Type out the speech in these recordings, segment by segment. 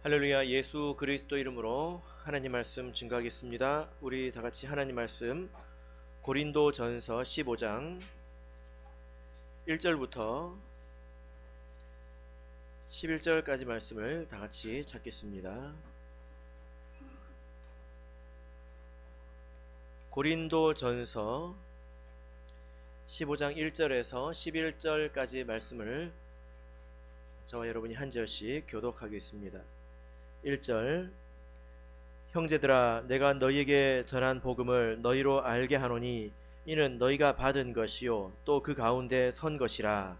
할렐루야. 예수 그리스도 이름으로 하나님 말씀 증거하겠습니다. 우리 다 같이 하나님 말씀 고린도전서 15장 1절부터 11절까지 말씀을 다 같이 찾겠습니다. 고린도전서 15장 1절에서 11절까지 말씀을 저와 여러분이 한 절씩 교독하겠습니다. 1절. 형제들아, 내가 너희에게 전한 복음을 너희로 알게 하노니 이는 너희가 받은 것이요 또 그 가운데 선 것이라.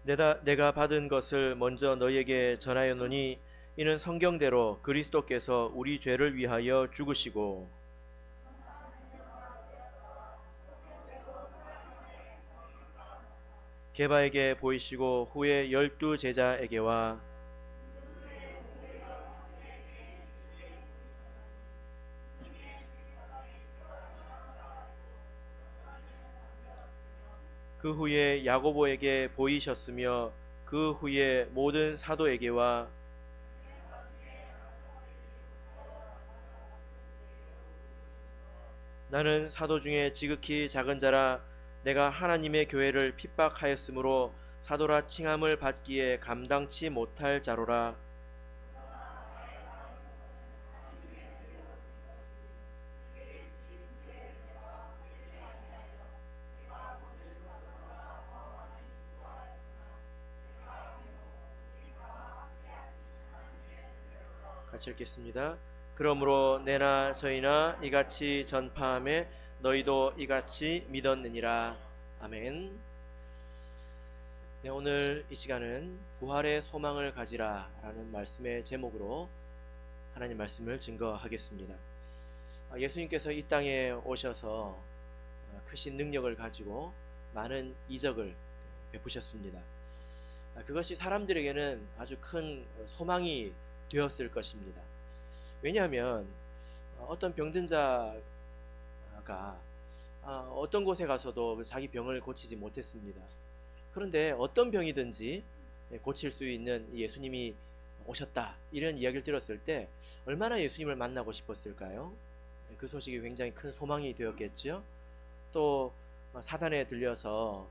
내가 받은 것을 먼저 너희에게 전하였노니 이는 성경대로 그리스도께서 우리 죄를 위하여 죽으시고 게바에게 보이시고 후에 12 제자에게와 그 후에 야고보에게 보이셨으며 그 후에 모든 사도에게와 나는 사도 중에 지극히 작은 자라. 내가 하나님의 교회를 핍박하였으므로 사도라 칭함을 받기에 감당치 못할 자로라. 같이 읽겠습니다. 그러므로 내나 저희나 이같이 전파함에 너희도 이같이 믿었느니라. 아멘. 네, 오늘 이 시간은 부활의 소망을 가지라 라는 말씀의 제목으로 하나님 말씀을 증거하겠습니다. 예수님께서 이 땅에 오셔서 크신 능력을 가지고 많은 이적을 베푸셨습니다. 그것이 사람들에게는 아주 큰 소망이 되었을 것입니다. 왜냐하면 어떤 병든 자가 어떤 곳에 가서도 자기 병을 고치지 못했습니다. 그런데 어떤 병이든지 고칠 수 있는 예수님이 오셨다, 이런 이야기를 들었을 때 얼마나 예수님을 만나고 싶었을까요? 그 소식이 굉장히 큰 소망이 되었겠죠. 또 사단에 들려서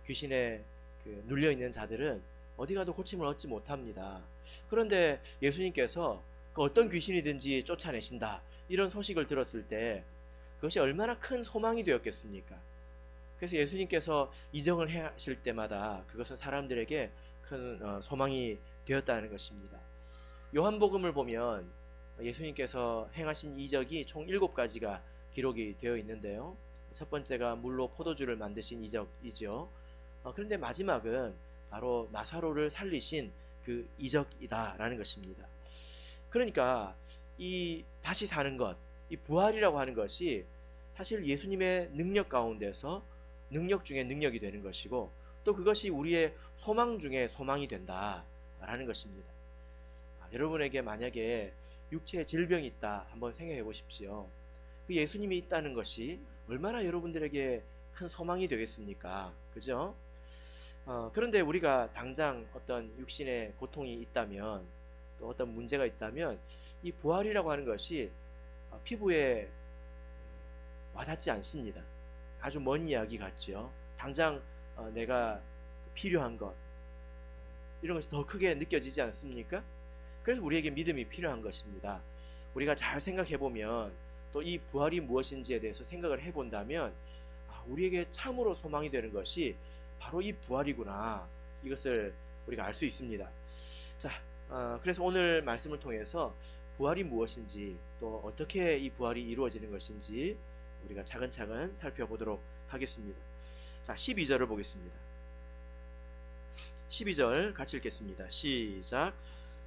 귀신에 눌려있는 자들은 어디 가도 고침을 얻지 못합니다. 그런데 예수님께서 그 어떤 귀신이든지 쫓아내신다, 이런 소식을 들었을 때 그것이 얼마나 큰 소망이 되었겠습니까? 그래서 예수님께서 이적을 하실 때마다 그것은 사람들에게 큰 소망이 되었다는 것입니다. 요한복음을 보면 예수님께서 행하신 이적이 총 7가지가 기록이 되어 있는데요. 첫 번째가 물로 포도주를 만드신 이적이죠. 그런데 마지막은 바로 나사로를 살리신 그 이적이다라는 것입니다. 그러니까 이 다시 사는 것, 이 부활이라고 하는 것이 사실 예수님의 능력 가운데서 능력 중에 능력이 되는 것이고, 또 그것이 우리의 소망 중에 소망이 된다라는 것입니다. 여러분에게 만약에 육체에 질병이 있다, 한번 생각해 보십시오. 그 예수님이 있다는 것이 얼마나 여러분들에게 큰 소망이 되겠습니까? 그죠? 그런데 우리가 당장 어떤 육신의 고통이 있다면, 또 어떤 문제가 있다면 이 부활이라고 하는 것이 피부에 와닿지 않습니다. 아주 먼 이야기 같죠. 당장 내가 필요한 것, 이런 것이 더 크게 느껴지지 않습니까? 그래서 우리에게 믿음이 필요한 것입니다. 우리가 잘 생각해 보면, 또 이 부활이 무엇인지에 대해서 생각을 해본다면 우리에게 참으로 소망이 되는 것이 바로 이 부활이구나, 이것을 우리가 알 수 있습니다. 자, 그래서 오늘 말씀을 통해서 부활이 무엇인지, 또 어떻게 이 부활이 이루어지는 것인지 우리가 차근차근 살펴보도록 하겠습니다. 자, 12절을 보겠습니다. 12절 같이 읽겠습니다. 시작.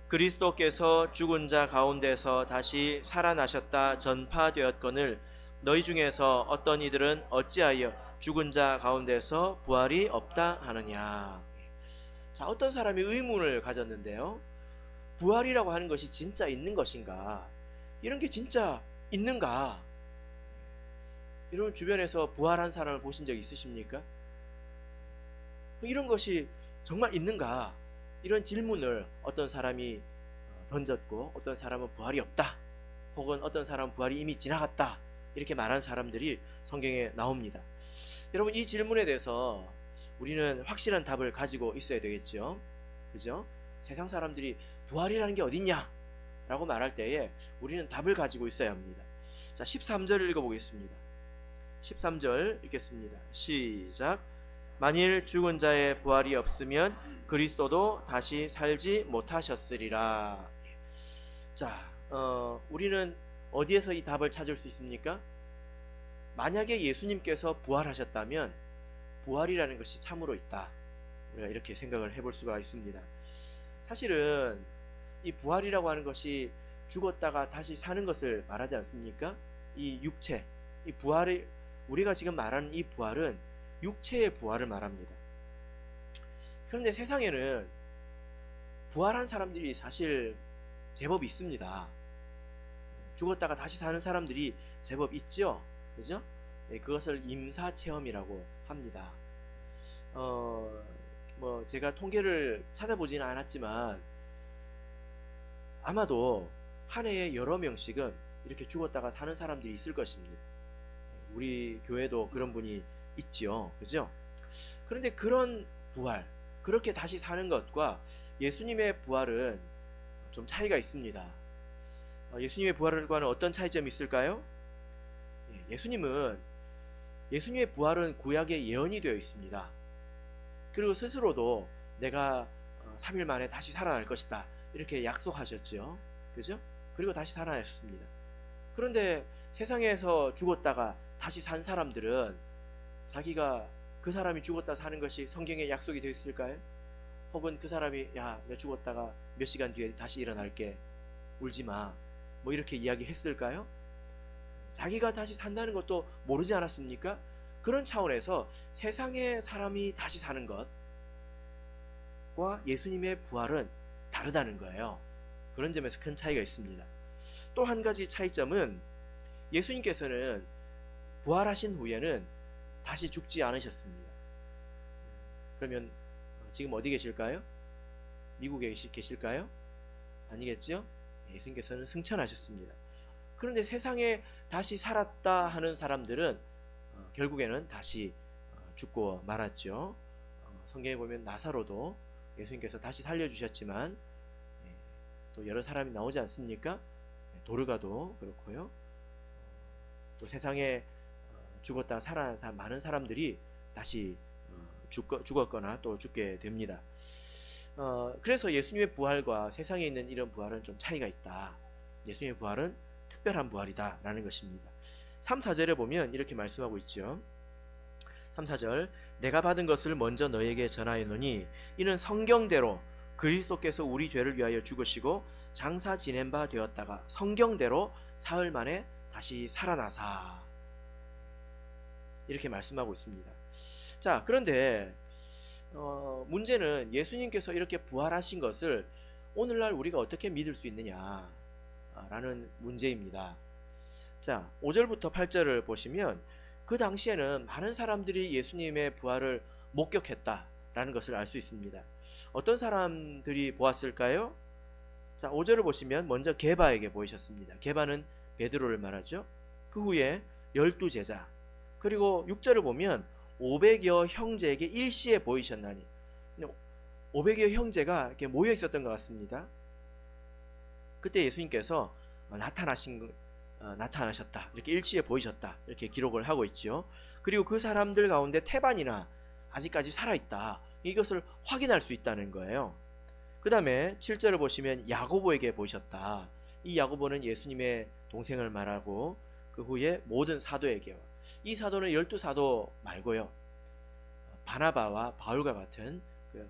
그리스도께서 죽은 자 가운데서 다시 살아나셨다 전파되었거늘 너희 중에서 어떤 이들은 어찌하여 죽은 자 가운데서 부활이 없다 하느냐. 자, 어떤 사람이 의문을 가졌는데요. 부활이라고 하는 것이 진짜 있는 것인가? 이런 게 진짜 있는가? 여러분 주변에서 부활한 사람을 보신 적 있으십니까? 이런 것이 정말 있는가? 이런 질문을 어떤 사람이 던졌고, 어떤 사람은 부활이 없다, 혹은 어떤 사람은 부활이 이미 지나갔다, 이렇게 말한 사람들이 성경에 나옵니다. 여러분, 이 질문에 대해서 우리는 확실한 답을 가지고 있어야 되겠죠. 그죠? 세상 사람들이 부활이라는 게 어딨냐 라고 말할 때에 우리는 답을 가지고 있어야 합니다. 자, 13절 읽어보겠습니다. 13절 읽겠습니다. 시작. 만일 죽은 자의 부활이 없으면 그리스도도 다시 살지 못하셨으리라. 자, 우리는 어디에서 이 답을 찾을 수 있습니까? 만약에 예수님께서 부활하셨다면 부활이라는 것이 참으로 있다, 우리가 이렇게 생각을 해볼 수가 있습니다. 사실은 이 부활이라고 하는 것이 죽었다가 다시 사는 것을 말하지 않습니까? 이 육체, 이 부활이, 우리가 지금 말하는 이 부활은 육체의 부활을 말합니다. 그런데 세상에는 부활한 사람들이 사실 제법 있습니다. 죽었다가 다시 사는 사람들이 제법 있죠. 그죠? 네, 그것을 임사체험이라고 합니다. 뭐 제가 통계를 찾아보지는 않았지만 아마도 한 해에 여러 명씩은 이렇게 죽었다가 사는 사람들이 있을 것입니다. 우리 교회도 그런 분이 있지요. 그죠? 그런데 그런 부활, 그렇게 다시 사는 것과 예수님의 부활은 좀 차이가 있습니다. 예수님의 부활과는 어떤 차이점이 있을까요? 예수님의 부활은 구약에 예언이 되어 있습니다. 그리고 스스로도 내가 3일 만에 다시 살아날 것이다, 이렇게 약속하셨죠. 그죠? 그리고 다시 살아났습니다. 그런데 세상에서 죽었다가 다시 산 사람들은 자기가 그 사람이 죽었다 사는 것이 성경에 약속이 되어 있을까요? 혹은 그 사람이 야, 내가 죽었다가 몇 시간 뒤에 다시 일어날게, 울지마, 뭐 이렇게 이야기했을까요? 자기가 다시 산다는 것도 모르지 않았습니까? 그런 차원에서 세상의 사람이 다시 사는 것과 예수님의 부활은 다르다는 거예요. 그런 점에서 큰 차이가 있습니다. 또 한 가지 차이점은 예수님께서는 부활하신 후에는 다시 죽지 않으셨습니다. 그러면 지금 어디 계실까요? 미국에 계실까요? 아니겠죠? 예수님께서는 승천하셨습니다. 그런데 세상에 다시 살았다 하는 사람들은 결국에는 다시 죽고 말았죠. 성경에 보면 나사로도 예수님께서 다시 살려주셨지만 또 여러 사람이 나오지 않습니까? 도르가도 그렇고요. 또 세상에 죽었다가 살아난 많은 사람들이 다시 죽었거나 또 죽게 됩니다. 그래서 예수님의 부활과 세상에 있는 이런 부활은 좀 차이가 있다. 예수님의 부활은 특별한 부활이다 라는 것입니다. 3, 4절에 보면 이렇게 말씀하고 있죠. 3, 4절. 내가 받은 것을 먼저 너에게 전하였노니 이는 성경대로 그리스도께서 우리 죄를 위하여 죽으시고 장사 지낸 바 되었다가 성경대로 사흘 만에 다시 살아나사, 이렇게 말씀하고 있습니다. 자, 그런데 문제는 예수님께서 이렇게 부활하신 것을 오늘날 우리가 어떻게 믿을 수 있느냐 라는 문제입니다. 자, 5절부터 8절을 보시면 그 당시에는 많은 사람들이 예수님의 부활을 목격했다라는 것을 알 수 있습니다. 어떤 사람들이 보았을까요? 자, 5절을 보시면 먼저 게바에게 보이셨습니다. 게바는 베드로를 말하죠. 그 후에 12제자, 그리고 6절을 보면 500여 형제에게 일시에 보이셨나니, 500여 형제가 이렇게 모여 있었던 것 같습니다. 그때 예수님께서 나타나셨다, 이렇게 일시에 보이셨다, 이렇게 기록을 하고 있죠. 그리고 그 사람들 가운데 태반이나 아직까지 살아있다, 이것을 확인할 수 있다는 거예요. 그 다음에 7절을 보시면 야고보에게 보이셨다. 이 야고보는 예수님의 동생을 말하고 그 후에 모든 사도에게요. 이 사도는 12사도 말고요, 바나바와 바울과 같은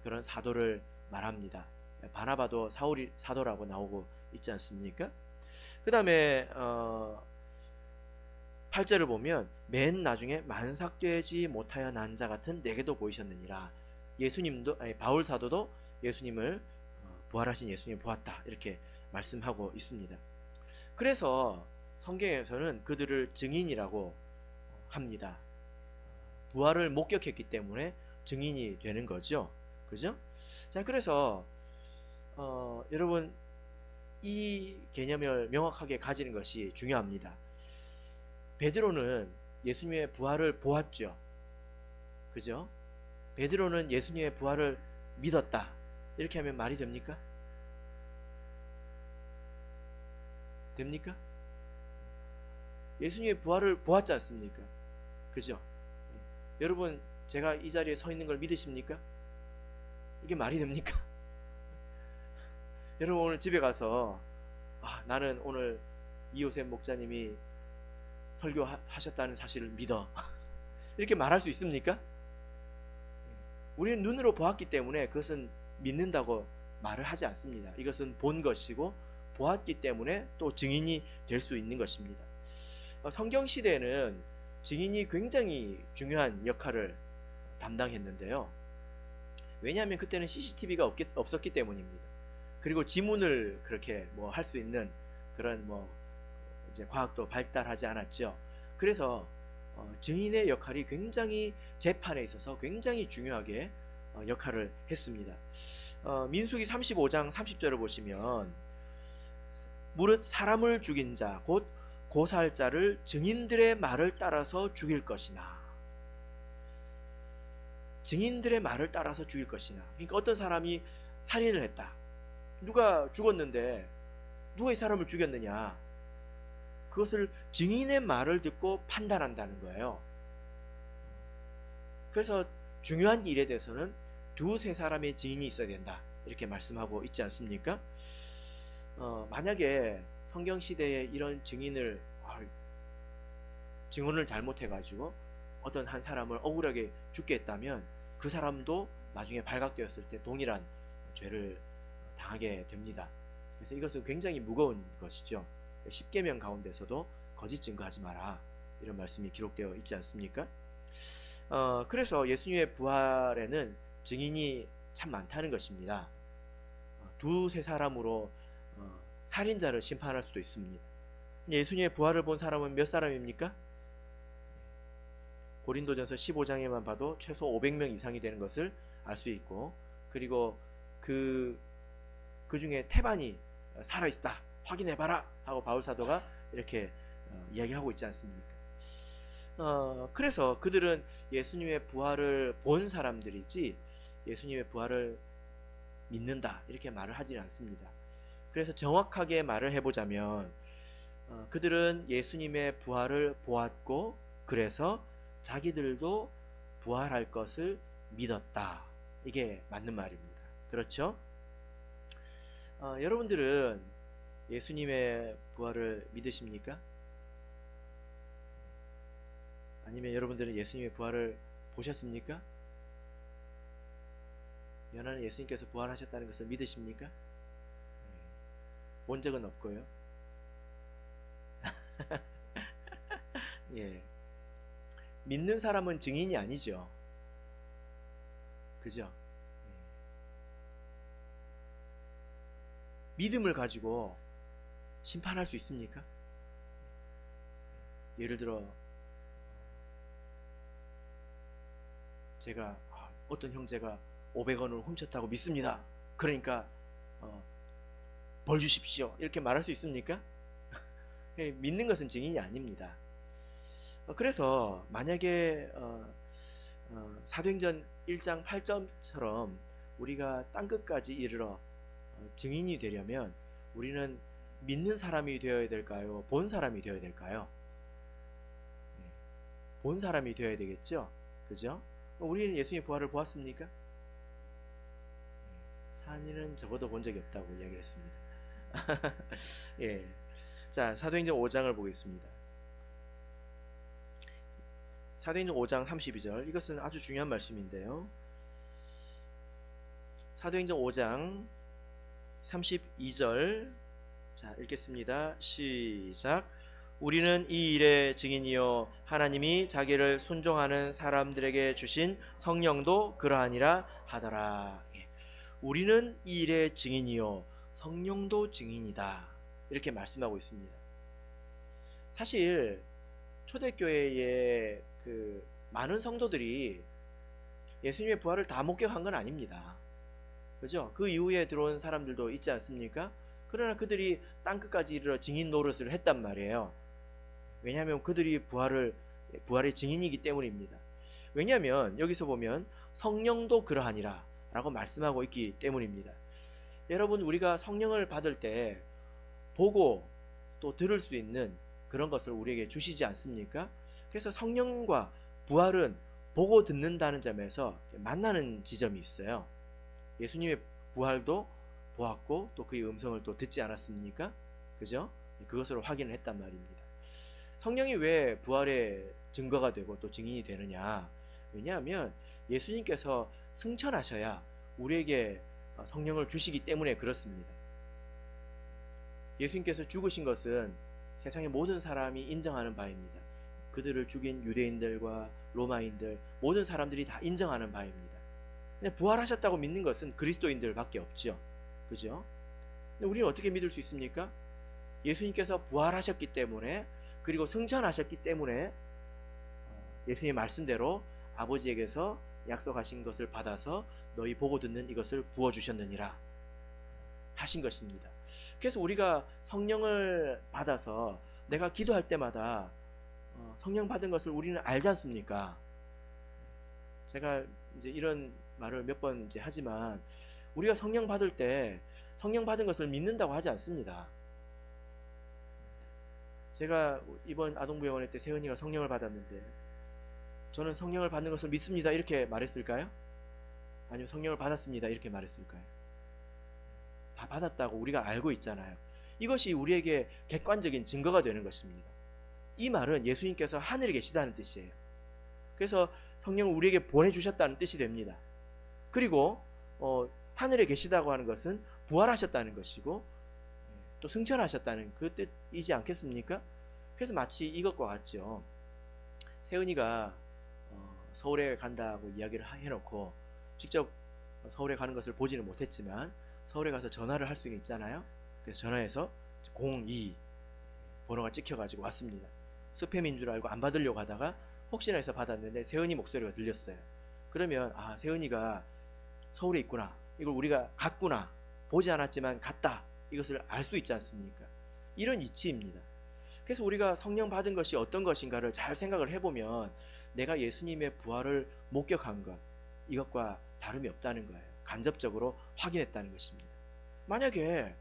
그런 사도를 말합니다. 바나바도 사울이 사도라고 나오고 있지 않습니까? 그 다음에 8절을 보면 맨 나중에 만삭되지 못하여 난 자 같은 내게도 보이셨느니라. 바울 사도도 예수님을 부활하신 예수님을 보았다, 이렇게 말씀하고 있습니다. 그래서 성경에서는 그들을 증인이라고 증인합니다. 부활을 목격했기 때문에 증인이 되는 거죠. 그죠? 자, 그래서 여러분 이 개념을 명확하게 가지는 것이 중요합니다. 베드로는 예수님의 부활을 보았죠. 그죠? 베드로는 예수님의 부활을 믿었다. 이렇게 하면 말이 됩니까? 됩니까? 예수님의 부활을 보았지 않습니까? 그죠? 여러분, 제가 이 자리에 서 있는 걸 믿으십니까? 이게 말이 됩니까? 여러분, 오늘 집에 가서 나는 오늘 이호셉 목자님이 설교하셨다는 사실을 믿어. 이렇게 말할 수 있습니까? 우리는 눈으로 보았기 때문에 그것은 믿는다고 말을 하지 않습니다. 이것은 본 것이고 보았기 때문에 또 증인이 될 수 있는 것입니다. 성경 시대에는 증인이 굉장히 중요한 역할을 담당했는데요. 왜냐하면 그때는 CCTV가 없었기 때문입니다. 그리고 지문을 그렇게 할 수 있는 그런 이제 과학도 발달하지 않았죠. 그래서 증인의 역할이 굉장히 재판에 있어서 굉장히 중요하게 역할을 했습니다. 민수기 35장 30절을 보시면 무릇 사람을 죽인 자 곧 고살자를 증인들의 말을 따라서 죽일 것이나, 증인들의 말을 따라서 죽일 것이나. 그러니까 어떤 사람이 살인을 했다. 누가 죽었는데 누가 이 사람을 죽였느냐, 그것을 증인의 말을 듣고 판단한다는 거예요. 그래서 중요한 일에 대해서는 두세 사람의 증인이 있어야 된다, 이렇게 말씀하고 있지 않습니까? 만약에 성경시대에 이런 증언을 잘못해가지고 어떤 한 사람을 억울하게 죽게 했다면 그 사람도 나중에 발각되었을 때 동일한 죄를 당하게 됩니다. 그래서 이것은 굉장히 무거운 것이죠. 십계명 가운데서도 거짓 증거하지 마라, 이런 말씀이 기록되어 있지 않습니까? 그래서 예수님의 부활에는 증인이 참 많다는 것입니다. 두세 사람으로 살인자를 심판할 수도 있습니다. 예수님의 부활을 본 사람은 몇 사람입니까? 고린도전서 15장에만 봐도 최소 500명 이상이 되는 것을 알 수 있고, 그리고 그 중에 태반이 살아있다, 확인해봐라 하고 바울사도가 이렇게 이야기하고 있지 않습니까? 그래서 그들은 예수님의 부활을 본 사람들이지 예수님의 부활을 믿는다, 이렇게 말을 하지 않습니다. 그래서 정확하게 말을 해보자면 그들은 예수님의 부활을 보았고 그래서 자기들도 부활할 것을 믿었다, 이게 맞는 말입니다. 그렇죠? 여러분들은 예수님의 부활을 믿으십니까? 아니면 여러분들은 예수님의 부활을 보셨습니까? 연하는 예수님께서 부활하셨다는 것을 믿으십니까? 본 적은 없고요. 예. 믿는 사람은 증인이 아니죠. 그죠? 믿음을 가지고 심판할 수 있습니까? 예를 들어 제가 어떤 형제가 500원을 훔쳤다고 믿습니다. 그러니까 벌 주십시오, 이렇게 말할 수 있습니까? 믿는 것은 증인이 아닙니다. 그래서 만약에 사도행전 1장 8절처럼 우리가 땅끝까지 이르러 증인이 되려면 우리는 믿는 사람이 되어야 될까요? 본 사람이 되어야 될까요? 본 사람이 되어야 되겠죠? 그죠? 우리는 예수님의 부활을 보았습니까? 찬이는 적어도 본 적이 없다고 이야기를 했습니다. 예. 자, 사도행전 5장을 보겠습니다. 사도행전 5장 32절, 이것은 아주 중요한 말씀인데요. 사도행전 5장 32절, 자, 읽겠습니다. 시작. 우리는 이 일의 증인이요 하나님이 자기를 순종하는 사람들에게 주신 성령도 그러하니라 하더라. 우리는 이 일의 증인이요 성령도 증인이다, 이렇게 말씀하고 있습니다. 사실 초대교회의 그 많은 성도들이 예수님의 부활을 다 목격한 건 아닙니다. 그죠? 그 이후에 들어온 사람들도 있지 않습니까? 그러나 그들이 땅끝까지 이르러 증인 노릇을 했단 말이에요. 왜냐하면 그들이 부활의 증인이기 때문입니다. 왜냐하면 여기서 보면 성령도 그러하니라 라고 말씀하고 있기 때문입니다. 여러분, 우리가 성령을 받을 때 보고 또 들을 수 있는 그런 것을 우리에게 주시지 않습니까? 그래서 성령과 부활은 보고 듣는다는 점에서 만나는 지점이 있어요. 예수님의 부활도 보았고 또 그의 음성을 또 듣지 않았습니까? 그죠? 그것으로 확인을 했단 말입니다. 성령이 왜 부활의 증거가 되고 또 증인이 되느냐? 왜냐하면 예수님께서 승천하셔야 우리에게 성령을 주시기 때문에 그렇습니다. 예수님께서 죽으신 것은 세상의 모든 사람이 인정하는 바입니다. 그들을 죽인 유대인들과 로마인들, 모든 사람들이 다 인정하는 바입니다. 근데 부활하셨다고 믿는 것은 그리스도인들밖에 없죠. 그죠? 근데 우리는 어떻게 믿을 수 있습니까? 예수님께서 부활하셨기 때문에, 그리고 승천하셨기 때문에 예수님의 말씀대로 아버지에게서 약속하신 것을 받아서 너희 보고 듣는 이것을 부어주셨느니라 하신 것입니다. 그래서 우리가 성령을 받아서 내가 기도할 때마다 성령 받은 것을 우리는 알지 않습니까? 제가 이제 이런 말을 몇 번 이제 하지만, 우리가 성령 받을 때 성령 받은 것을 믿는다고 하지 않습니다. 제가 이번 아동부여원회 때 세은이가 성령을 받았는데 저는 성령을 받는 것을 믿습니다 이렇게 말했을까요? 아니면 성령을 받았습니다 이렇게 말했을까요? 다 받았다고 우리가 알고 있잖아요. 이것이 우리에게 객관적인 증거가 되는 것입니다. 이 말은 예수님께서 하늘에 계시다는 뜻이에요. 그래서 성령을 우리에게 보내주셨다는 뜻이 됩니다. 그리고 하늘에 계시다고 하는 것은 부활하셨다는 것이고 또 승천하셨다는 그 뜻이지 않겠습니까? 그래서 마치 이것과 같죠. 세은이가 서울에 간다고 이야기를 해놓고 직접 서울에 가는 것을 보지는 못했지만 서울에 가서 전화를 할 수는 있잖아요. 그래서 전화해서 02 번호가 찍혀가지고 왔습니다. 스팸인 줄 알고 안 받으려고 하다가 혹시나 해서 받았는데 세은이 목소리가 들렸어요. 그러면 아, 세은이가 서울에 있구나, 이걸 우리가 갔구나, 보지 않았지만 갔다, 이것을 알 수 있지 않습니까? 이런 이치입니다. 그래서 우리가 성령 받은 것이 어떤 것인가를 잘 생각을 해보면 내가 예수님의 부활을 목격한 것, 이것과 다름이 없다는 거예요. 간접적으로 확인했다는 것입니다. 만약에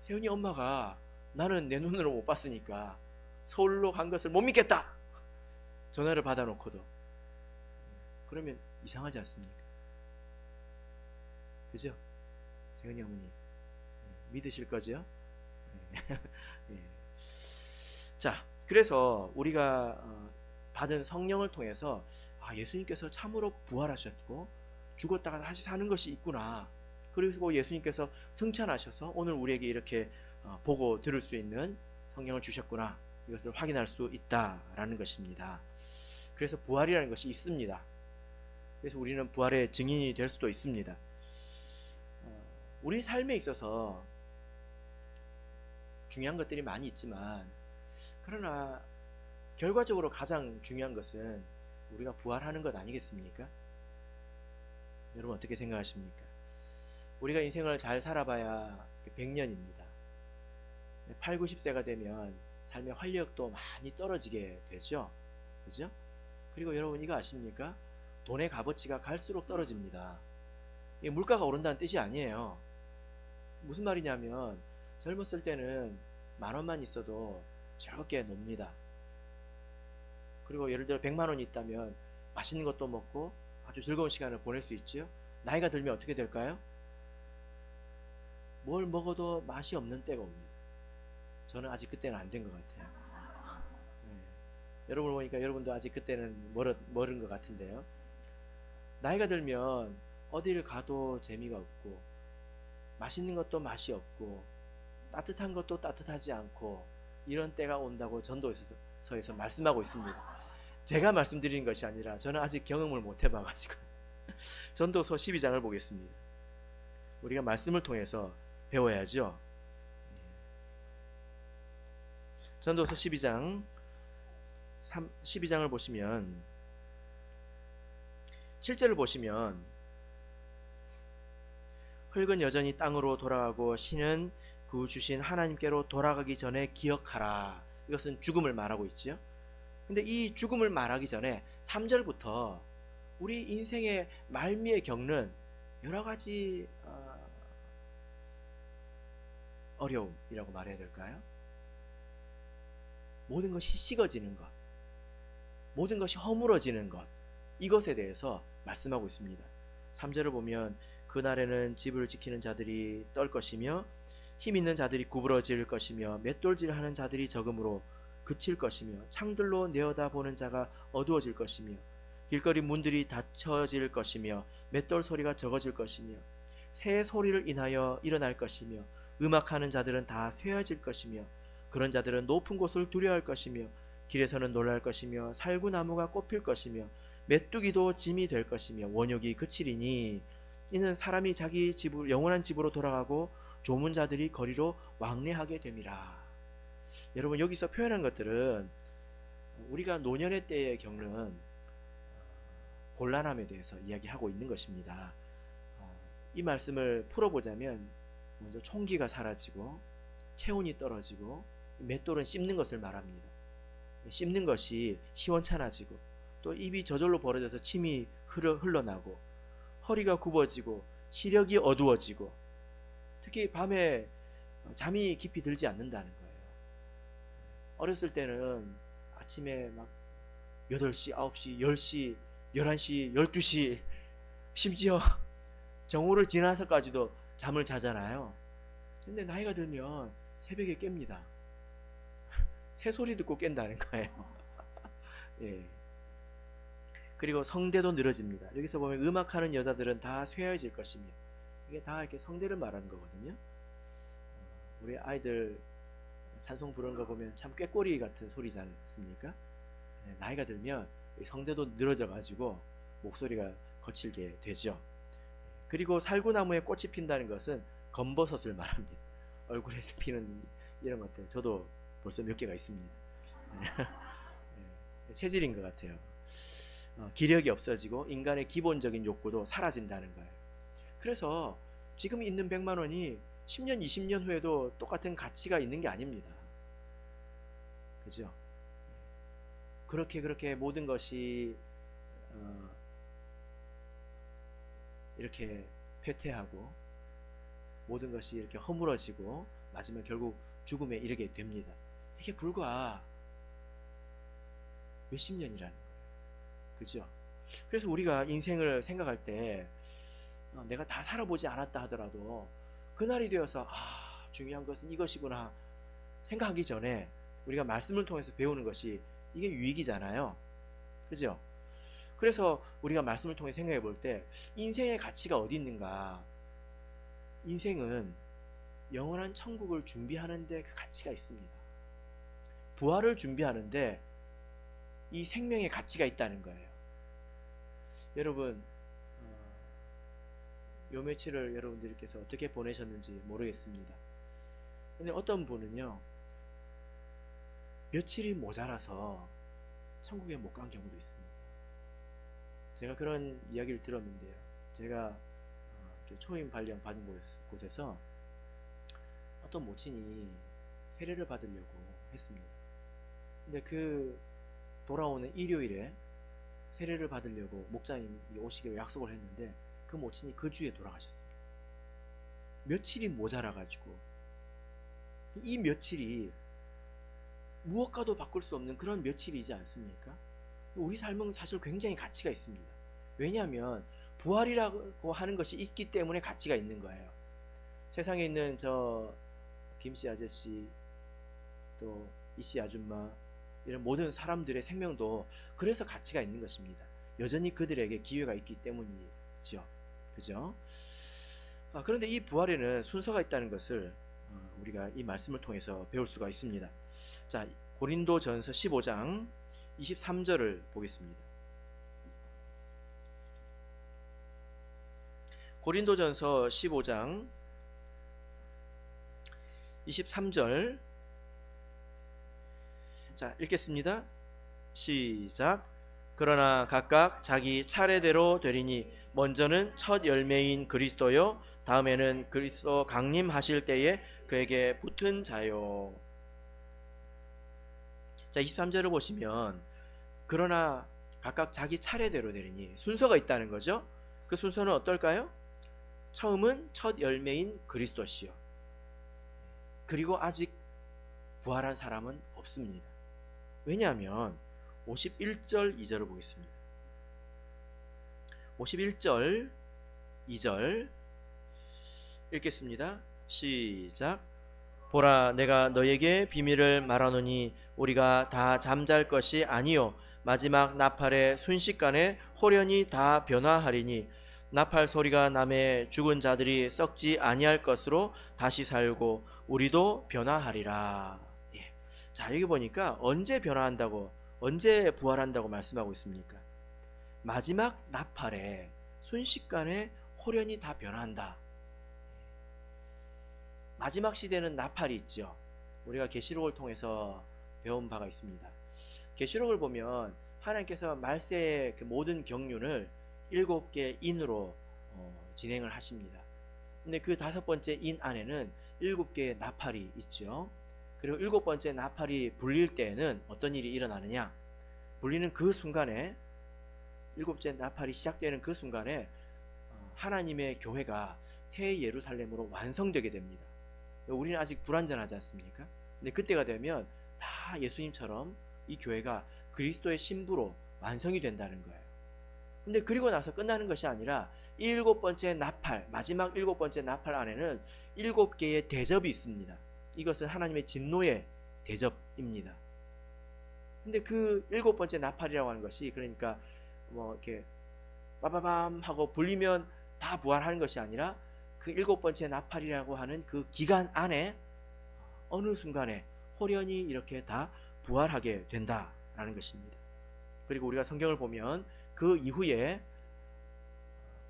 세훈이 엄마가 나는 내 눈으로 못 봤으니까 서울로 간 것을 못 믿겠다, 전화를 받아놓고도, 그러면 이상하지 않습니까? 그죠? 세훈이 어머니 믿으실 거죠? 네. 자, 그래서 우리가 받은 성령을 통해서 예수님께서 참으로 부활하셨고 죽었다가 다시 사는 것이 있구나, 그리고 예수님께서 승천하셔서 오늘 우리에게 이렇게 보고 들을 수 있는 성령을 주셨구나, 이것을 확인할 수 있다라는 것입니다. 그래서 부활이라는 것이 있습니다. 그래서 우리는 부활의 증인이 될 수도 있습니다. 우리 삶에 있어서 중요한 것들이 많이 있지만, 그러나 결과적으로 가장 중요한 것은 우리가 부활하는 것 아니겠습니까? 여러분 어떻게 생각하십니까? 우리가 인생을 잘 살아봐야 100년입니다. 8, 90세가 되면 삶의 활력도 많이 떨어지게 되죠. 그죠? 그리고 여러분 이거 아십니까? 돈의 값어치가 갈수록 떨어집니다. 이게 물가가 오른다는 뜻이 아니에요. 무슨 말이냐면 젊었을 때는 10,000원만 있어도 즐겁게 놉니다. 그리고 예를 들어 100만 원이 있다면 맛있는 것도 먹고 아주 즐거운 시간을 보낼 수 있죠. 나이가 들면 어떻게 될까요? 뭘 먹어도 맛이 없는 때가 옵니다. 저는 아직 그때는 안 된 것 같아요. 네. 여러분을 보니까 여러분도 아직 그때는 멀은 것 같은데요. 나이가 들면 어디를 가도 재미가 없고 맛있는 것도 맛이 없고 따뜻한 것도 따뜻하지 않고 이런 때가 온다고 전도서에서 말씀하고 있습니다. 제가 말씀드리는 것이 아니라 저는 아직 경험을 못 해봐가지고 전도서 12장을 보겠습니다. 우리가 말씀을 통해서 배워야죠. 전도서 12장 12장을 보시면 7절을 보시면 흙은 여전히 땅으로 돌아가고 신은 그 주신 하나님께로 돌아가기 전에 기억하라. 이것은 죽음을 말하고 있죠. 근데 이 죽음을 말하기 전에 3절부터 우리 인생의 말미에 겪는 여러 가지 어려움이라고 말해야 될까요? 모든 것이 식어지는 것, 모든 것이 허물어지는 것, 이것에 대해서 말씀하고 있습니다. 3절을 보면 그날에는 집을 지키는 자들이 떨 것이며 힘 있는 자들이 구부러질 것이며 맷돌질하는 자들이 적음으로 그칠 것이며 창들로 내어다보는 자가 어두워질 것이며 길거리 문들이 닫혀질 것이며 맷돌 소리가 적어질 것이며 새 소리를 인하여 일어날 것이며 음악하는 자들은 다 쇠해질 것이며 그런 자들은 높은 곳을 두려워할 것이며 길에서는 놀랄 것이며 살구나무가 꽃필 것이며 메뚜기도 짐이 될 것이며 원욕이 그치리니 이는 사람이 자기 집을 영원한 집으로 돌아가고 조문자들이 거리로 왕래하게 됨이라. 여러분, 여기서 표현한 것들은 우리가 노년의 때에 겪는 곤란함에 대해서 이야기하고 있는 것입니다. 이 말씀을 풀어보자면 먼저 총기가 사라지고 체온이 떨어지고 맷돌은 씹는 것을 말합니다. 씹는 것이 시원찮아지고 또 입이 저절로 벌어져서 침이 흘러나고 허리가 굽어지고 시력이 어두워지고 특히 밤에 잠이 깊이 들지 않는다는 거예요. 어렸을 때는 아침에 막 8시, 9시, 10시, 11시, 12시 심지어 정오를 지나서까지도 잠을 자잖아요. 근데 나이가 들면 새벽에 깹니다. 새소리 듣고 깬다는 거예요. 예. 그리고 성대도 늘어집니다. 여기서 보면 음악하는 여자들은 다 쇠해질 것이며, 이게 다 이렇게 성대를 말하는 거거든요. 우리 아이들 찬송 부르는 거 보면 참 꾀꼬리 같은 소리지 않습니까? 나이가 들면 성대도 늘어져 가지고 목소리가 거칠게 되죠. 그리고 살구나무에 꽃이 핀다는 것은 검버섯을 말합니다. 얼굴에서 피는 이런 것들, 저도 벌써 몇 개가 있습니다. 체질인 것 같아요. 기력이 없어지고 인간의 기본적인 욕구도 사라진다는 거예요. 그래서 지금 있는 100만 원이 10년, 20년 후에도 똑같은 가치가 있는 게 아닙니다. 그죠? 그렇게 모든 것이 이렇게 쇠퇴하고 모든 것이 이렇게 허물어지고 마지막 결국 죽음에 이르게 됩니다. 이게 불과 몇십 년이라는 거예요. 그죠? 그래서 우리가 인생을 생각할 때 내가 다 살아보지 않았다 하더라도 그날이 되어서 중요한 것은 이것이구나 생각하기 전에 우리가 말씀을 통해서 배우는 것이 이게 유익이잖아요. 그죠? 그래서 우리가 말씀을 통해 생각해 볼 때 인생의 가치가 어디 있는가? 인생은 영원한 천국을 준비하는데 그 가치가 있습니다. 부활을 준비하는데 이 생명의 가치가 있다는 거예요. 여러분, 요 며칠을 여러분들께서 어떻게 보내셨는지 모르겠습니다. 근데 어떤 분은요, 며칠이 모자라서 천국에 못 간 경우도 있습니다. 제가 그런 이야기를 들었는데요. 제가 초임 발령 받은 곳에서 어떤 모친이 세례를 받으려고 했습니다. 근데 그 돌아오는 일요일에 세례를 받으려고 목사님이 오시기로 약속을 했는데 그 모친이 그 주에 돌아가셨습니다. 며칠이 모자라가지고 이 며칠이 무엇과도 바꿀 수 없는 그런 며칠이지 않습니까? 우리 삶은 사실 굉장히 가치가 있습니다. 왜냐하면 부활이라고 하는 것이 있기 때문에 가치가 있는 거예요. 세상에 있는 저 김씨 아저씨 또 이씨 아줌마 이런 모든 사람들의 생명도 그래서 가치가 있는 것입니다. 여전히 그들에게 기회가 있기 때문이죠. 그죠? 그런데 이 부활에는 순서가 있다는 것을 우리가 이 말씀을 통해서 배울 수가 있습니다. 자, 고린도전서 15장 23절을 보겠습니다. 고린도전서 15장 23절, 자, 읽겠습니다. 시작. 그러나 각각 자기 차례대로 되리니 먼저는 첫 열매인 그리스도요 다음에는 그리스도 강림하실 때에 그에게 붙은 자요. 자, 23절을 보시면 그러나 각각 자기 차례대로 되리니 순서가 있다는 거죠. 그 순서는 어떨까요? 처음은 첫 열매인 그리스도시요. 그리고 아직 부활한 사람은 없습니다. 왜냐하면 51절 2절을 보겠습니다. 51절 2절 읽겠습니다. 시작. 보라, 내가 너에게 비밀을 말하노니 우리가 다 잠잘 것이 아니요 마지막 나팔의 순식간에 홀연히 다 변화하리니 나팔 소리가 나매 죽은 자들이 썩지 아니할 것으로 다시 살고 우리도 변화하리라. 예. 자, 여기 보니까 언제 변화한다고, 언제 부활한다고 말씀하고 있습니까? 마지막 나팔에 순식간에 홀연히 다 변화한다. 마지막 시대는 나팔이 있죠. 우리가 계시록을 통해서 배운 바가 있습니다. 계시록을 보면 하나님께서 말세의 그 모든 경륜을 7개 인으로 진행을 하십니다. 근데 그 5번째 인 안에는 7개의 나팔이 있죠. 그리고 7번째 나팔이 불릴 때에는 어떤 일이 일어나느냐? 불리는 그 순간에, 7째 나팔이 시작되는 그 순간에 하나님의 교회가 새 예루살렘으로 완성되게 됩니다. 우리는 아직 불완전하지 않습니까? 근데 그때가 되면 다 예수님처럼 이 교회가 그리스도의 신부로 완성이 된다는 거예요. 근데 그리고 나서 끝나는 것이 아니라 7번째 나팔, 마지막 7번째 나팔 안에는 7개의 대접이 있습니다. 이것은 하나님의 진노의 대접입니다. 근데 그 7번째 나팔이라고 하는 것이, 그러니까 뭐 이렇게 빠바밤 하고 불리면 다 부활하는 것이 아니라 그 7번째 나팔이라고 하는 그 기간 안에 어느 순간에 홀연히 이렇게 다 부활하게 된다라는 것입니다. 그리고 우리가 성경을 보면 그 이후에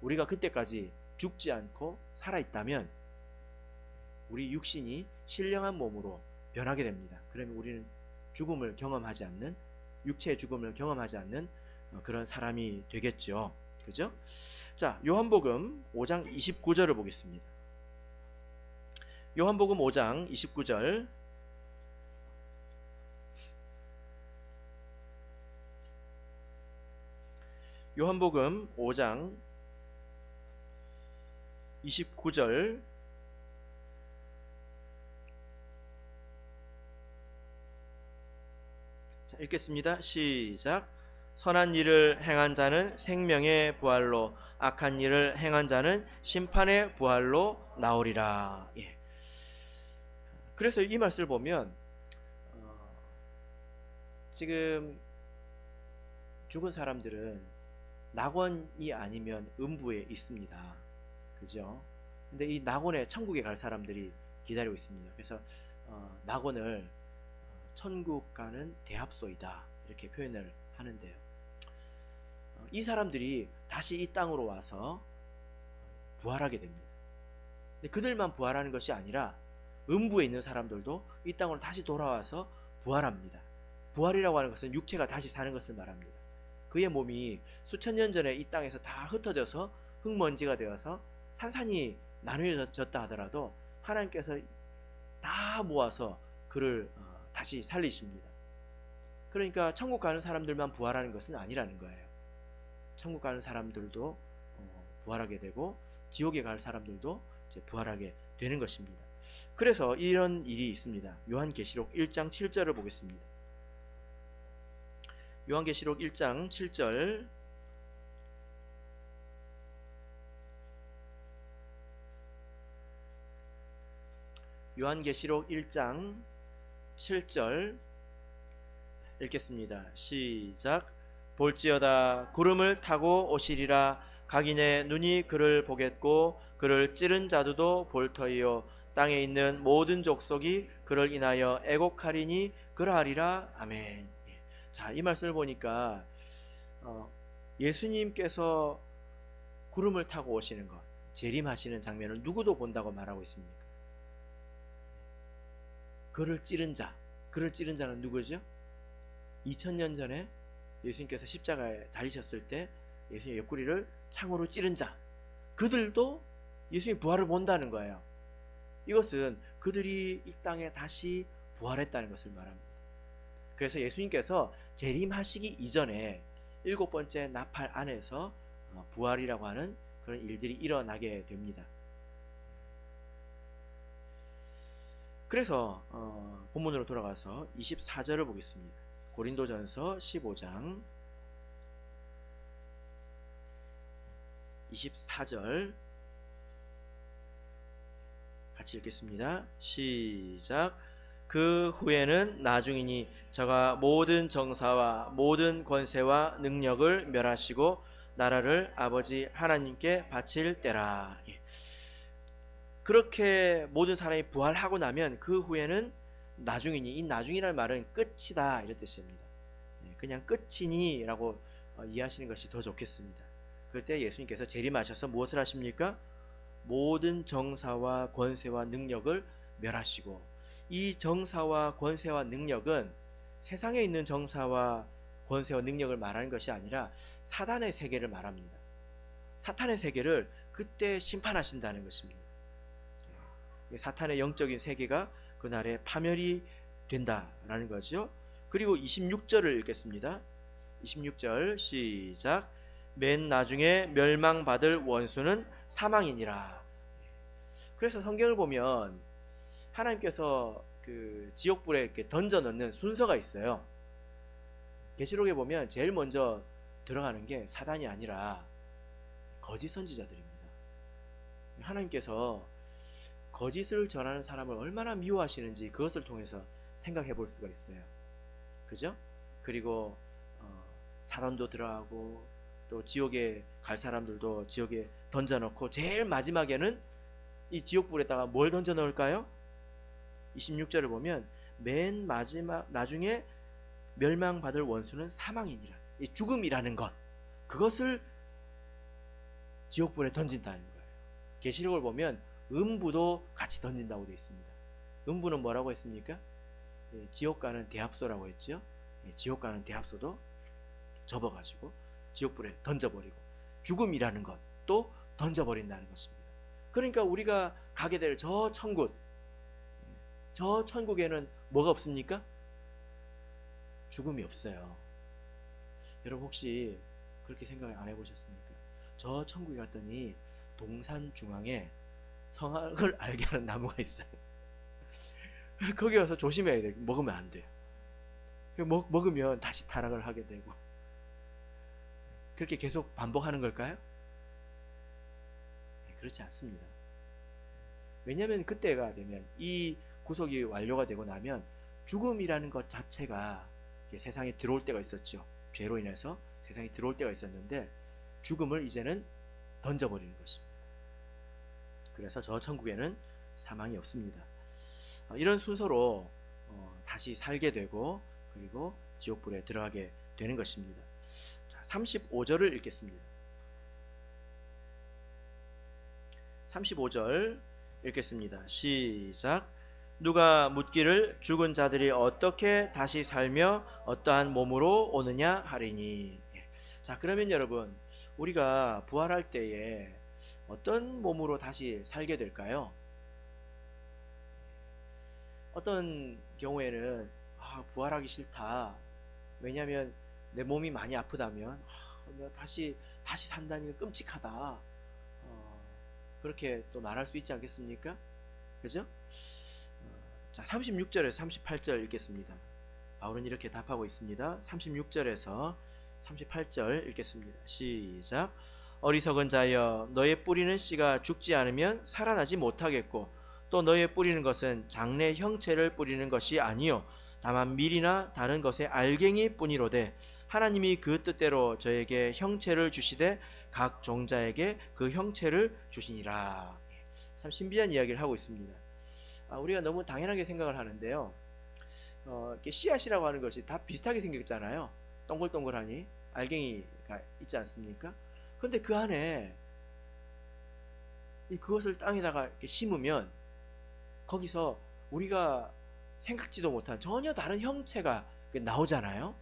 우리가 그때까지 죽지 않고 살아있다면 우리 육신이 신령한 몸으로 변하게 됩니다. 그러면 우리는 죽음을 경험하지 않는, 육체의 죽음을 경험하지 않는 그런 사람이 되겠죠. 그죠? 자, 요한복음 5장 29절을 보겠습니다. 요한복음 5장 29절. 요한복음 5장 29절. 자, 읽겠습니다. 시작. 선한 일을 행한 자는 생명의 부활로, 악한 일을 행한 자는 심판의 부활로 나오리라. 예. 그래서 이 말씀을 보면 지금 죽은 사람들은 낙원이 아니면 음부에 있습니다. 그죠? 근데 이 낙원에, 천국에 갈 사람들이 기다리고 있습니다. 그래서 낙원을 천국 가는 대합소이다 이렇게 표현을 하는데요. 이 사람들이 다시 이 땅으로 와서 부활하게 됩니다. 근데 그들만 부활하는 것이 아니라 음부에 있는 사람들도 이 땅으로 다시 돌아와서 부활합니다. 부활이라고 하는 것은 육체가 다시 사는 것을 말합니다. 그의 몸이 수천 년 전에 이 땅에서 다 흩어져서 흙먼지가 되어서 산산이 나누어졌다 하더라도 하나님께서 다 모아서 그를 다시 살리십니다. 그러니까 천국 가는 사람들만 부활하는 것은 아니라는 거예요. 천국 가는 사람들도 부활하게 되고 지옥에 갈 사람들도 이제 부활하게 되는 것입니다. 그래서 이런 일이 있습니다. 요한계시록 1장 7절을 보겠습니다. 요한계시록 1장 7절. 요한계시록 1장 7절 읽겠습니다. 시작. 볼지어다 구름을 타고 오시리라. 각인의 눈이 그를 보겠고 그를 찌른 자들도 볼 터이요 땅에 있는 모든 족속이 그를 인하여 애곡하리니 그러하리라. 아멘. 자, 이 말씀을 보니까 예수님께서 구름을 타고 오시는 것, 재림하시는 장면을 누구도 본다고 말하고 있습니까? 그를 찌른 자, 그를 찌른 자는 누구죠? 2000년 전에 예수님께서 십자가에 달리셨을 때 예수님 옆구리를 창으로 찌른 자, 그들도 예수님 부활을 본다는 거예요. 이것은 그들이 이 땅에 다시 부활했다는 것을 말합니다. 그래서 예수님께서 재림하시기 이전에 7번째 나팔 안에서 부활이라고 하는 그런 일들이 일어나게 됩니다. 그래서 본문으로 돌아가서 24절을 보겠습니다. 고린도전서 15장 24절 같이 읽겠습니다. 시작. 그 후에는 나중이니 저가 모든 정사와 모든 권세와 능력을 멸하시고 나라를 아버지 하나님께 바칠 때라. 그렇게 모든 사람이 부활하고 나면 그 후에는 나중이니, 이 나중이라는 말은 끝이다 이런 뜻입니다. 그냥 끝이니 라고 이해하시는 것이 더 좋겠습니다. 그럴 때 예수님께서 재림하셔서 무엇을 하십니까? 모든 정사와 권세와 능력을 멸하시고, 이 정사와 권세와 능력은 세상에 있는 정사와 권세와 능력을 말하는 것이 아니라 사단의 세계를 말합니다. 사탄의 세계를 그때 심판하신다는 것입니다. 사탄의 영적인 세계가 그날에 파멸이 된다라는 거죠. 그리고 26절을 읽겠습니다. 26절 시작. 맨 나중에 멸망받을 원수는 사망이니라. 그래서 성경을 보면 하나님께서 그 지옥불에 이렇게 던져 넣는 순서가 있어요. 계시록에 보면 제일 먼저 들어가는 게 사단이 아니라 거짓 선지자들입니다. 하나님께서 거짓을 전하는 사람을 얼마나 미워하시는지 그것을 통해서 생각해 볼 수가 있어요. 그죠? 그리고 사단도 들어가고 또 지옥에 갈 사람들도 지옥에 던져놓고 제일 마지막에는 이 지옥불에다가 뭘 던져 넣을까요? 26절을 보면 맨 마지막 나중에 멸망받을 원수는 사망이니라. 이 죽음이라는 것, 그것을 지옥불에 던진다는 거예요. 계시록을 보면 음부도 같이 던진다고 되어 있습니다. 음부는 뭐라고 했습니까? 지옥 가는 대합소라고 했죠. 지옥 가는 대합소도 접어가지고 지옥불에 던져버리고, 죽음이라는 것도 던져버린다는 것입니다. 그러니까 우리가 가게 될 저 천국, 저 천국에는 뭐가 없습니까? 죽음이 없어요. 여러분 혹시 그렇게 생각 안 해보셨습니까? 저 천국에 갔더니 동산 중앙에 성악을 알게 하는 나무가 있어요. 거기 가서 조심해야 돼요. 먹으면 안 돼요. 먹으면 다시 타락을 하게 되고. 그렇게 계속 반복하는 걸까요? 그렇지 않습니다. 왜냐하면 그때가 되면, 이 구속이 완료가 되고 나면 죽음이라는 것 자체가 세상에 들어올 때가 있었죠. 죄로 인해서 세상에 들어올 때가 있었는데 죽음을 이제는 던져버리는 것입니다. 그래서 저 천국에는 사망이 없습니다. 이런 순서로 다시 살게 되고, 그리고 지옥불에 들어가게 되는 것입니다. 자, 35절을 읽겠습니다. 35절 읽겠습니다. 시작. 누가 묻기를 죽은 자들이 어떻게 다시 살며 어떠한 몸으로 오느냐 하리니. 자, 그러면 여러분, 우리가 부활할 때에 어떤 몸으로 다시 살게 될까요? 어떤 경우에는 부활하기 싫다. 왜냐하면 내 몸이 많이 아프다면 내가 다시 산다니 끔찍하다. 그렇게 또 말할 수 있지 않겠습니까? 그죠? 자, 36절에서 38절 읽겠습니다. 바울은 이렇게 답하고 있습니다. 36절에서 38절 읽겠습니다. 시작. 어리석은 자여, 너의 뿌리는 씨가 죽지 않으면 살아나지 못하겠고, 또 너의 뿌리는 것은 장래 형체를 뿌리는 것이 아니요 다만 밀이나 다른 것의 알갱이 뿐이로되, 하나님이 그 뜻대로 저에게 형체를 주시되 각 종자에게 그 형체를 주시니라. 참 신비한 이야기를 하고 있습니다. 우리가 너무 당연하게 생각을 하는데요, 이렇게 씨앗이라고 하는 것이 다 비슷하게 생겼잖아요. 동글동글하니 알갱이가 있지 않습니까? 그런데 그 안에 그것을 땅에다가 이렇게 심으면 거기서 우리가 생각지도 못한 전혀 다른 형체가 나오잖아요.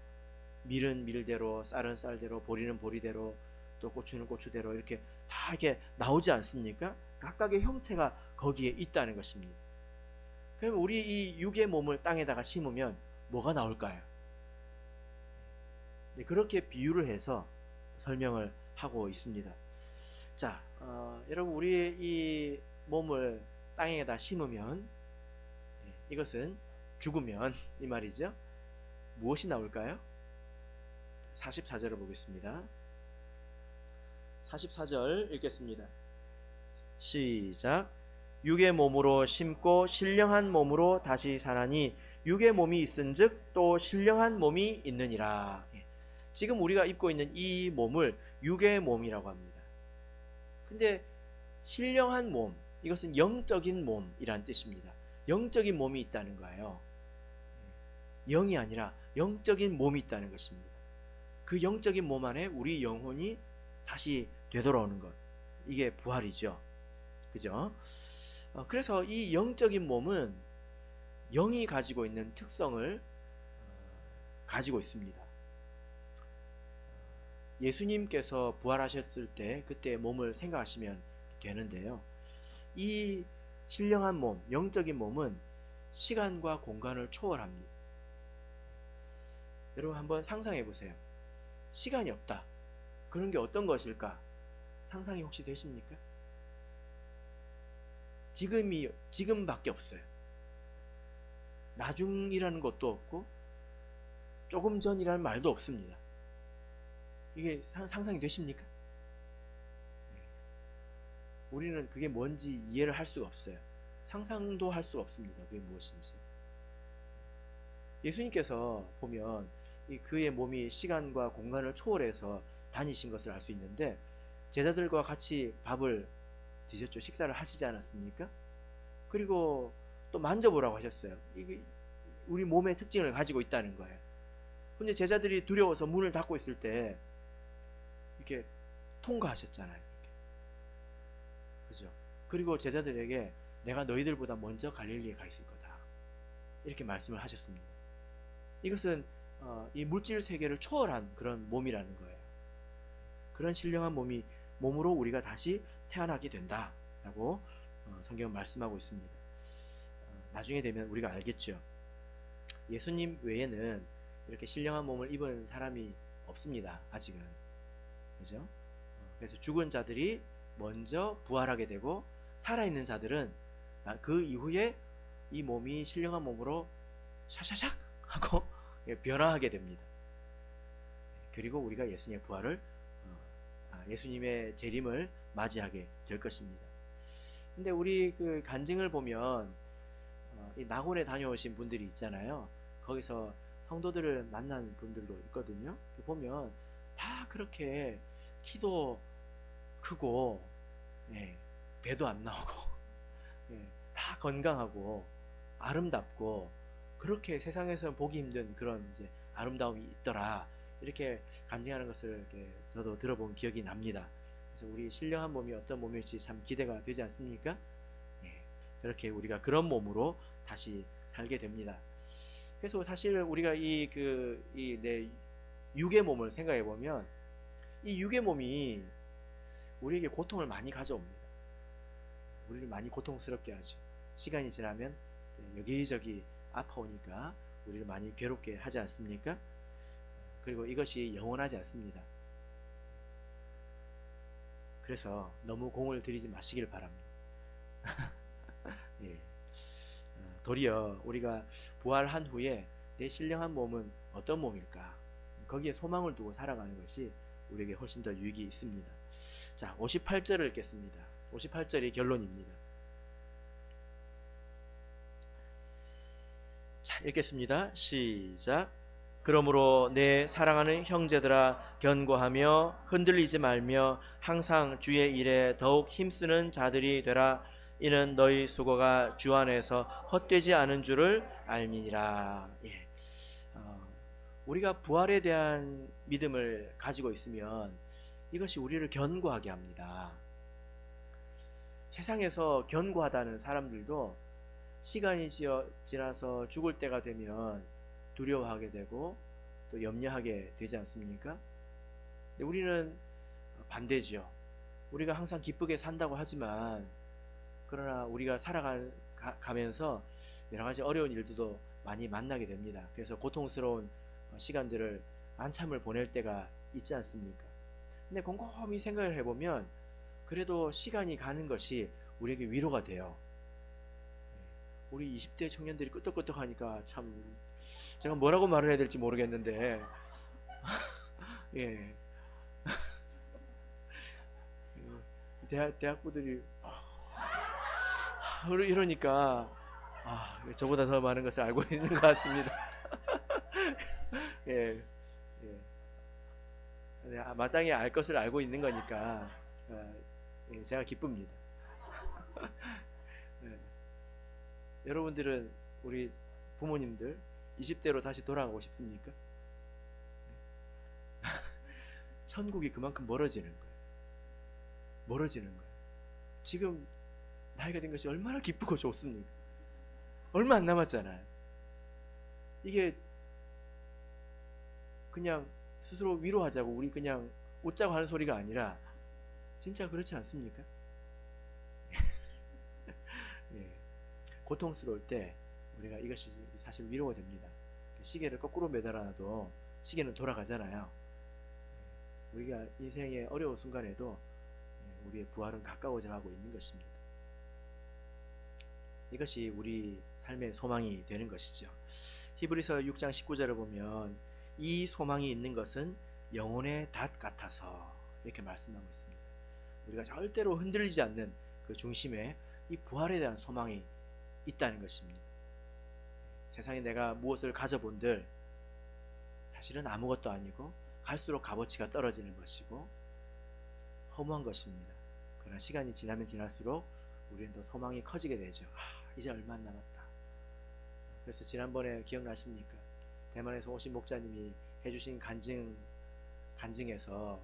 밀은 밀대로, 쌀은 쌀대로, 보리는 보리대로, 또 고추는 고추대로 이렇게 다 이렇게 나오지 않습니까? 각각의 형체가 거기에 있다는 것입니다. 그럼 우리 이 육의 몸을 땅에다가 심으면 뭐가 나올까요? 네, 그렇게 비유를 해서 설명을 하고 있습니다. 자, 여러분, 우리의 이 몸을 땅에다 심으면, 이것은 죽으면 이 말이죠. 무엇이 나올까요? 44절을 보겠습니다. 44절 읽겠습니다. 시작. 육의 몸으로 심고 신령한 몸으로 다시 사나니 육의 몸이 있은즉 또 신령한 몸이 있느니라. 지금 우리가 입고 있는 이 몸을 육의 몸이라고 합니다. 근데 신령한 몸, 이것은 영적인 몸이란 뜻입니다. 영적인 몸이 있다는 거예요. 영이 아니라 영적인 몸이 있다는 것입니다. 그 영적인 몸 안에 우리 영혼이 다시 되돌아오는 것, 이게 부활이죠. 그죠? 그래서 이 영적인 몸은 영이 가지고 있는 특성을 가지고 있습니다. 예수님께서 부활하셨을 때 그때 몸을 생각하시면 되는데요. 이 신령한 몸, 영적인 몸은 시간과 공간을 초월합니다. 여러분 한번 상상해 보세요. 시간이 없다. 그런 게 어떤 것일까? 상상이 혹시 되십니까? 지금밖에 없어요. 나중이라는 것도 없고 조금 전이라는 말도 없습니다. 이게 상상이 되십니까? 우리는 그게 뭔지 이해를 할 수가 없어요. 상상도 할 수가 없습니다. 그게 무엇인지. 예수님께서 보면 그의 몸이 시간과 공간을 초월해서 다니신 것을 알 수 있는데, 제자들과 같이 밥을 드셨죠. 식사를 하시지 않았습니까? 그리고 또 만져보라고 하셨어요. 이게 우리 몸의 특징을 가지고 있다는 거예요. 근데 제자들이 두려워서 문을 닫고 있을 때 이렇게 통과하셨잖아요. 그죠? 그리고 제자들에게 내가 너희들보다 먼저 갈릴리에 가 있을 거다, 이렇게 말씀을 하셨습니다. 이것은 이 물질 세계를 초월한 그런 몸이라는 거예요. 그런 신령한 몸으로 우리가 다시 태어나게 된다라고 성경은 말씀하고 있습니다. 나중에 되면 우리가 알겠죠. 예수님 외에는 이렇게 신령한 몸을 입은 사람이 없습니다. 아직은. 그죠? 그래서 죽은 자들이 먼저 부활하게 되고, 살아있는 자들은 그 이후에 이 몸이 신령한 몸으로 샤샤샥 하고 변화하게 됩니다. 그리고 우리가 예수님의 부활을, 예수님의 재림을 맞이하게 될 것입니다. 근데 우리 그 간증을 보면 이 낙원에 다녀오신 분들이 있잖아요. 거기서 성도들을 만난 분들도 있거든요. 보면 다 그렇게 키도 크고, 배도 안 나오고, 다 건강하고 아름답고, 그렇게 세상에서 보기 힘든 그런 이제 아름다움이 있더라, 이렇게 간증하는 것을 이렇게 저도 들어본 기억이 납니다. 그래서 우리 신령한 몸이 어떤 몸일지 참 기대가 되지 않습니까? 그렇게 우리가 그런 몸으로 다시 살게 됩니다. 그래서 사실 우리가 내 육의 몸을 생각해 보면, 이 육의 몸이 우리에게 고통을 많이 가져옵니다. 우리를 많이 고통스럽게 하죠. 시간이 지나면 여기저기 아파오니까 우리를 많이 괴롭게 하지 않습니까? 그리고 이것이 영원하지 않습니다. 그래서 너무 공을 들이지 마시길 바랍니다. 도리어 우리가 부활한 후에 내 신령한 몸은 어떤 몸일까? 거기에 소망을 두고 살아가는 것이 우리에게 훨씬 더 유익이 있습니다. 자, 58절을 읽겠습니다. 58절이 결론입니다. 자, 읽겠습니다. 시작. 그러므로 내 사랑하는 형제들아, 견고하며 흔들리지 말며 항상 주의 일에 더욱 힘쓰는 자들이 되라. 이는 너희 수고가 주 안에서 헛되지 않은 줄을 알미니라. 우리가 부활에 대한 믿음을 가지고 있으면 이것이 우리를 견고하게 합니다. 세상에서 견고하다는 사람들도 시간이 지나서 죽을 때가 되면 두려워하게 되고, 또 염려하게 되지 않습니까? 근데 우리는 반대죠. 우리가 항상 기쁘게 산다고 하지만 그러나 우리가 살아가면서 여러 가지 어려운 일들도 많이 만나게 됩니다. 그래서 고통스러운 시간들을 한참을 보낼 때가 있지 않습니까? 근데 곰곰이 생각을 해보면 그래도 시간이 가는 것이 우리에게 위로가 돼요. 우리 20대 청년들이 끄떡끄떡하니까 참 제가 뭐라고 말을 해야 될지 모르겠는데 예. 대학부들이 이러니까 저보다 더 많은 것을 알고 있는 것 같습니다. 예, 예. 네, 마땅히 알 것을 알고 있는 거니까 예, 제가 기쁩니다. 예. 여러분들은 우리 부모님들 20대로 다시 돌아가고 싶습니까? 천국이 그만큼 멀어지는 거예요. 멀어지는 거예요. 지금 나이가 된 것이 얼마나 기쁘고 좋습니까? 얼마 안 남았잖아요. 이게 그냥 스스로 위로하자고 우리 그냥 웃자고 하는 소리가 아니라 진짜 그렇지 않습니까? 예. 고통스러울 때 우리가 이것이 사실 위로가 됩니다. 시계를 거꾸로 매달아놔도 시계는 돌아가잖아요. 우리가 인생의 어려운 순간에도 우리의 부활은 가까워져 가고 있는 것입니다. 이것이 우리 삶의 소망이 되는 것이죠. 히브리서 6장 19절을 보면 이 소망이 있는 것은 영혼의 닷 같아서 이렇게 말씀하고 있습니다. 우리가 절대로 흔들리지 않는 그 중심에 이 부활에 대한 소망이 있다는 것입니다. 세상에 내가 무엇을 가져본들 사실은 아무것도 아니고 갈수록 값어치가 떨어지는 것이고 허무한 것입니다. 그러나 시간이 지나면 지날수록 우리는 더 소망이 커지게 되죠. 이제 얼마 안 남았다. 그래서 지난번에 기억나십니까? 대만에서 오신 목자님이 해주신 간증에서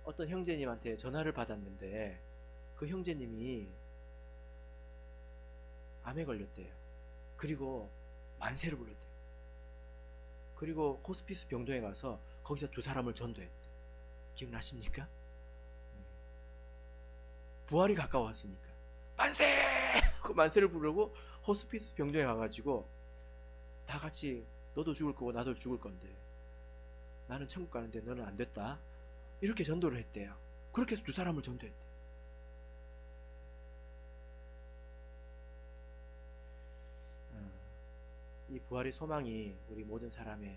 어떤 형제님한테 전화를 받았는데 그 형제님이 암에 걸렸대요. 그리고 만세를 불렀대요. 그리고 호스피스 병동에 가서 거기서 두 사람을 전도했대. 기억나십니까? 부활이 가까웠으니까 만세! 그 만세를 부르고 호스피스 병동에 가가지고 다 같이 너도 죽을 거고 나도 죽을 건데 나는 천국 가는데 너는 안 됐다. 이렇게 전도를 했대요. 그렇게 해서 두 사람을 전도했대. 이 부활의 소망이 우리 모든 사람의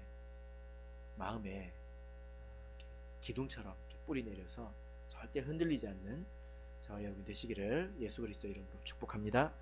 마음에 기둥처럼 뿌리 내려서 절대 흔들리지 않는 저와 여러분 되시기를 예수 그리스도 이름으로 축복합니다.